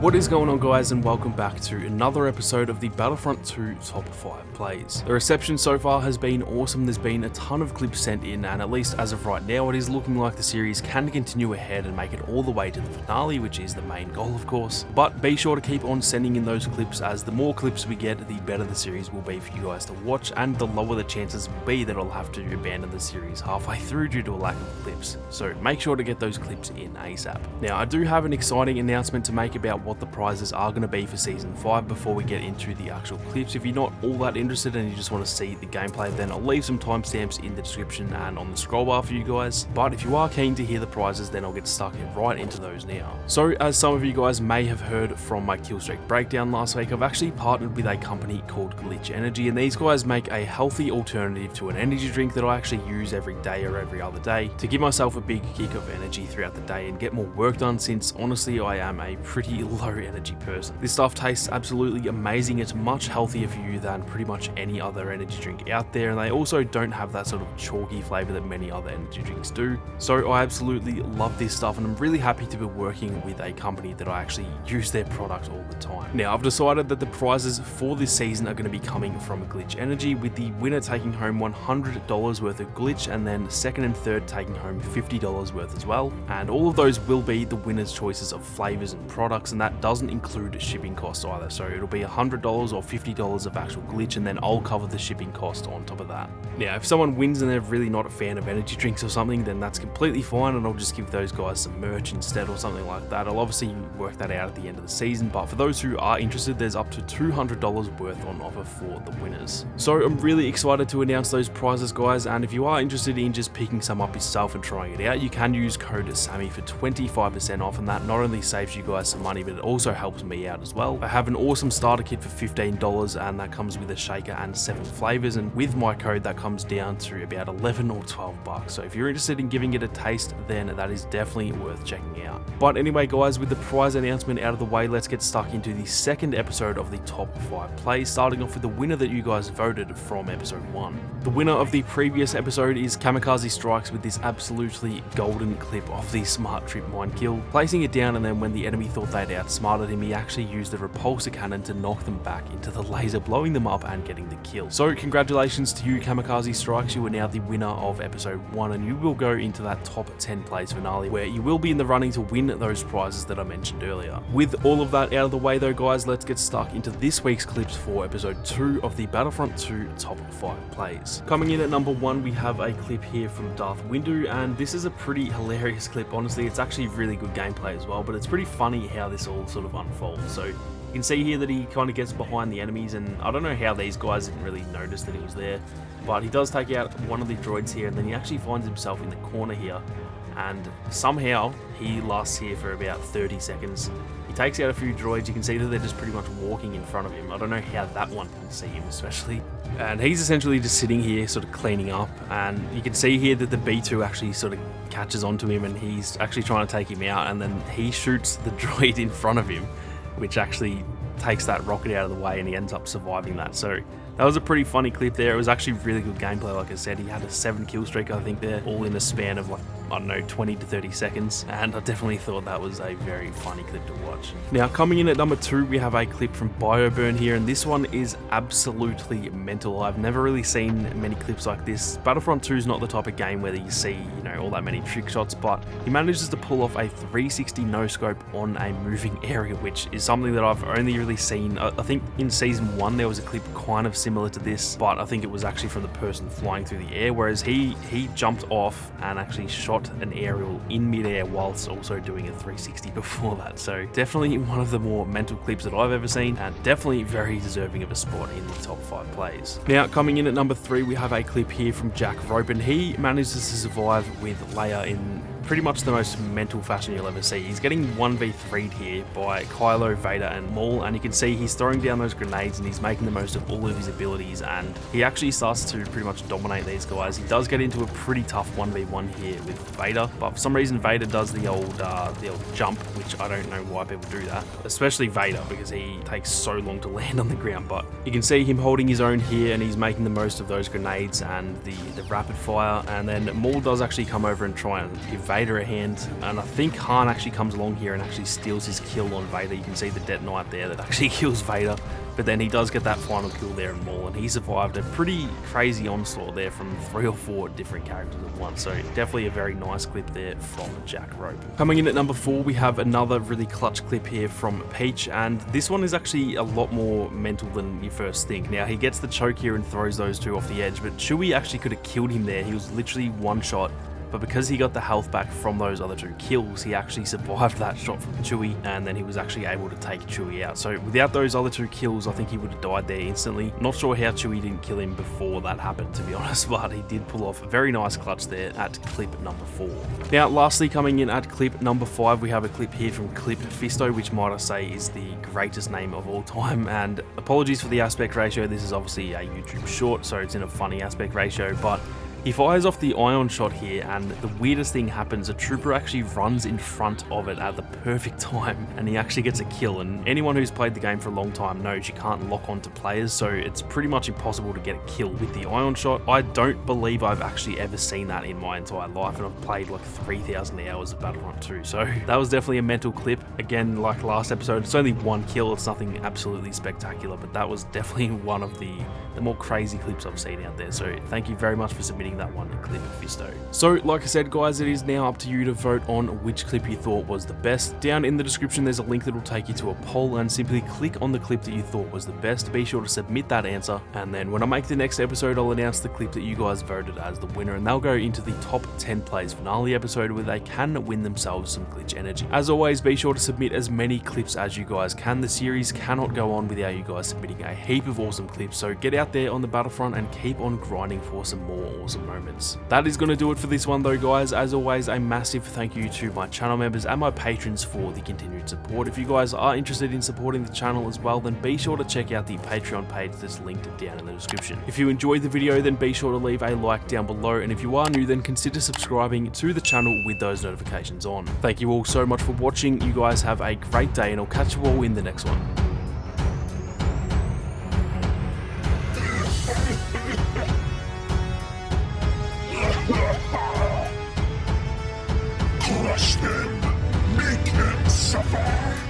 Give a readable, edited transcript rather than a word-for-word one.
What is going on, guys, and welcome back to another episode of the Battlefront 2 Top 5 Plays. The reception so far has been awesome. There's been a ton of clips sent in, and at least as of right now, it is looking like the series can continue ahead and make it all the way to the finale, which is the main goal, of course. But be sure to keep on sending in those clips, as the more clips we get, the better the series will be for you guys to watch, and the lower the chances will be that I'll have to abandon the series halfway through due to a lack of clips. So make sure to get those clips in ASAP. Now, I do have an exciting announcement to make about what the prizes are going to be for Season 5 before we get into the actual clips. If you're not all that interested and you just want to see the gameplay, then I'll leave some timestamps in the description and on the scroll bar for you guys. But if you are keen to hear the prizes, then I'll get stuck right into those now. So, as some of you guys may have heard from my killstreak breakdown last week, I've actually partnered with a company called Glitch Energy, and these guys make a healthy alternative to an energy drink that I actually use every day or every other day to give myself a big kick of energy throughout the day and get more work done, since honestly I am a pretty low energy person. This stuff tastes absolutely amazing. It's much healthier for you than pretty much any other energy drink out there, and they also don't have that sort of chalky flavor that many other energy drinks do. So I absolutely love this stuff, and I'm really happy to be working with a company that I actually use their product all the time. Now, I've decided that the prizes for this season are going to be coming from Glitch Energy, with the winner taking home $100 worth of glitch, and then second and third taking home $50 worth as well. And all of those will be the winner's choices of flavors and products, and that doesn't include shipping costs either. So it'll be $100 or $50 of actual glitch, and then I'll cover the shipping cost on top of that. Now, if someone wins and they're really not a fan of energy drinks or something, then that's completely fine, and I'll just give those guys some merch instead or something like that. I'll obviously work that out at the end of the season, but for those who are interested, there's up to $200 worth on offer for the winners. So I'm really excited to announce those prizes, guys, and if you are interested in just picking some up yourself and trying it out, you can use code SAMMY for 25% off, and that not only saves you guys some money, but it also helps me out as well. I have an awesome starter kit for $15, and that comes with a shaker and 7 flavors, and with my code that comes down to about 11 or 12 bucks. So if you're interested in giving it a taste, then that is definitely worth checking out. But anyway, guys, with the prize announcement out of the way, let's get stuck into the second episode of the top 5 plays, starting off with the winner that you guys voted from episode 1. The winner of the previous episode is Kamikaze Strikes, with this absolutely golden clip of the Smart Trip mine kill, placing it down, and then when the enemy thought they'd outsmarted him, he actually used the repulsor cannon to knock them back into the laser, blowing them up and getting the kill. So congratulations to you, Kamikaze Strikes. You are now the winner of episode 1, and you will go into that top 10 plays finale, where you will be in the running to win those prizes that I mentioned earlier. With all of that out of the way though, guys, let's get stuck into this week's clips for episode 2 of the Battlefront 2 top 5 plays. Coming in at number 1, we have a clip here from Darth Windu, and this is a pretty hilarious clip. Honestly, it's actually really good gameplay as well, but it's pretty funny how this all sort of unfolds. So you can see here that he kind of gets behind the enemies, and I don't know how these guys didn't really notice that he was there, but he does take out one of the droids here, and then he actually finds himself in the corner here, and somehow he lasts here for about 30 seconds. He takes out a few droids. You can see that they're just pretty much walking in front of him. I don't know how that one can see him especially. And he's essentially just sitting here sort of cleaning up, and you can see here that the B2 actually sort of catches onto him, and he's actually trying to take him out, and then he shoots the droid in front of him, which actually takes that rocket out of the way, and he ends up surviving that. So that was a pretty funny clip there. It was actually really good gameplay. Like I said, he had a 7 kill streak, I think, there, all in a span of, like, I don't know, 20 to 30 seconds, and I definitely thought that was a very funny clip to watch. Now, coming in at number 2, we have a clip from BioBurn here, and this one is absolutely mental. I've never really seen many clips like this. Battlefront 2 is not the type of game where you see, you know, all that many trick shots, but he manages to pull off a 360 no-scope on a moving area, which is something that I've only really seen. I think in Season 1 there was a clip kind of similar to this, but I think it was actually from the person flying through the air, whereas he jumped off and actually shot an aerial in midair whilst also doing a 360 before that. So definitely one of the more mental clips that I've ever seen, and definitely very deserving of a spot in the top 5 plays. Now, coming in at number 3, we have a clip here from Jack Rope, and he manages to survive with Leia in pretty much the most mental fashion you'll ever see. He's getting 1v3'd here by Kylo, Vader, and Maul, and you can see he's throwing down those grenades, and he's making the most of all of his abilities, and he actually starts to pretty much dominate these guys. He does get into a pretty tough 1v1 here with Vader, but for some reason Vader does the old jump, which I don't know why people do that, especially Vader, because he takes so long to land on the ground. But you can see him holding his own here, and he's making the most of those grenades and the rapid fire, and then Maul does actually come over and try and give Vader Vader a hand, and I think Han actually comes along here and actually steals his kill on Vader. You can see the detonite there that actually kills Vader, but then he does get that final kill there in Maul, and he survived a pretty crazy onslaught there from 3 or 4 different characters at once, so definitely a very nice clip there from Jack Rope. Coming in at number 4, we have another really clutch clip here from Peach, and this one is actually a lot more mental than you first think. Now, he gets the choke here and throws those two off the edge, but Chewie actually could have killed him there. He was literally one shot, but because he got the health back from those other 2 kills, he actually survived that shot from Chewie, and then he was actually able to take Chewie out. So without those other 2 kills, I think he would have died there instantly. Not sure how Chewie didn't kill him before that happened, to be honest, but he did pull off a very nice clutch there at clip number 4. Now, lastly, coming in at clip number 5, we have a clip here from Clip Fisto, which might I say is the greatest name of all time, and apologies for the aspect ratio. This is obviously a YouTube short, so it's in a funny aspect ratio, but he fires off the ion shot here, and the weirdest thing happens. A trooper actually runs in front of it at the perfect time, and he actually gets a kill. And anyone who's played the game for a long time knows you can't lock onto players, so it's pretty much impossible to get a kill with the ion shot. I don't believe I've actually ever seen that in my entire life, and I've played like 3,000 hours of Battlefront 2, so that was definitely a mental clip. Again, like last episode, it's only 1 kill, it's nothing absolutely spectacular, but that was definitely one of the more crazy clips I've seen out there, so thank you very much for submitting that one to Clip Fisto. So like I said, guys, it is now up to you to vote on which clip you thought was the best. Down in the description there's a link that will take you to a poll, and simply click on the clip that you thought was the best. Be sure to submit that answer, and then when I make the next episode, I'll announce the clip that you guys voted as the winner, and they'll go into the top 10 plays finale episode, where they can win themselves some glitch energy. As always, be sure to submit as many clips as you guys can. The series cannot go on without you guys submitting a heap of awesome clips, so get out there on the Battlefront and keep on grinding for some more awesome moments. That is going to do it for this one though, guys. As always, a massive thank you to my channel members and my patrons for the continued support. If you guys are interested in supporting the channel as well, then be sure to check out the Patreon page that's linked down in the description. If you enjoyed the video, then be sure to leave a like down below, and if you are new, then consider subscribing to the channel with those notifications on. Thank you all so much for watching. You guys have a great day, and I'll catch you all in the next one. Crush them, make them suffer.